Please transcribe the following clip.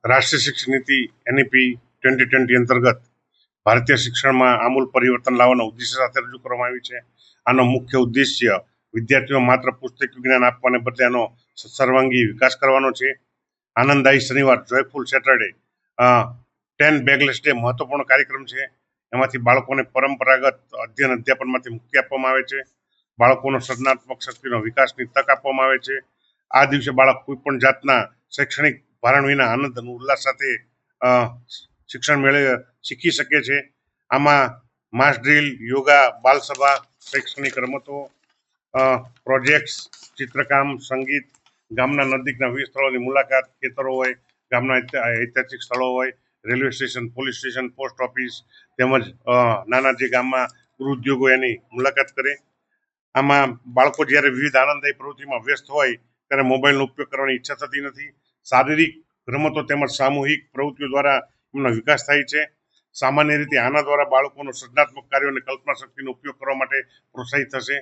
રાષ્ટ્રીય શિક્ષણ નીતિ NEP 2020 અંતર્ગત ભારતીય શિક્ષણમાં આમૂલ પરિવર્તન લાવવાનો ઉદ્દેશ્ય સાથે રજૂ કરવામાં આવી છે. આનો મુખ્ય ઉદ્દેશ્ય વિદ્યાર્થીઓ માત્ર પુસ્તક વિજ્ઞાન આપવાને બદલે આનો સર્વાંગી વિકાસ કરવાનો છે. આનંદદાયી શનિવાર જોયફુલ સેટરડે 10 બેગલેસ ડે મહત્વપૂર્ણ કાર્યક્રમ છે. એમાંથી બાળકોને પરંપરાગત અધ્યયન અધ્યાપનમાંથી મુક્તિ આપવામાં આવે છે. બાળકોનો સર્જનાત્મક શક્તિનો વિકાસની તક આપવામાં આવે છે. આ દિવસે બાળક કોઈ પણ જાતના શૈક્ષણિક ભારણ વિના આનંદ અને ઉલ્લાસ સાથે શિક્ષણ શીખી શકે છે. આમાં માસ ડ્રીલ, યોગા, બાલસભા, શૈક્ષણિક રમતો, પ્રોજેક્ટ્સ, ચિત્રકામ, સંગીત, ગામના નજીકના વિવિધ સ્થળોની મુલાકાત, ખેતરો હોય, ગામના ઐતિહાસિક સ્થળો હોય, railway station, police station, post office તેમજ નાના જે ગામમાં ગૃહ ઉદ્યોગો એની મુલાકાત કરે. આમાં બાળકો જ્યારે વિવિધ આનંદદાયી પ્રવૃત્તિમાં વ્યસ્ત હોય ત્યારે મોબાઈલનો ઉપયોગ કરવાની ઈચ્છા થતી નથી. શારીરિક રમતો તેમજ સામૂહિક પ્રવૃત્તિઓ દ્વારા એમનો વિકાસ થાય છે. સામાન્ય રીતે આના દ્વારા બાળકોનો સર્જનાત્મક કાર્યો અને કલ્પના શક્તિનો ઉપયોગ કરવા માટે પ્રોત્સાહિત થશે.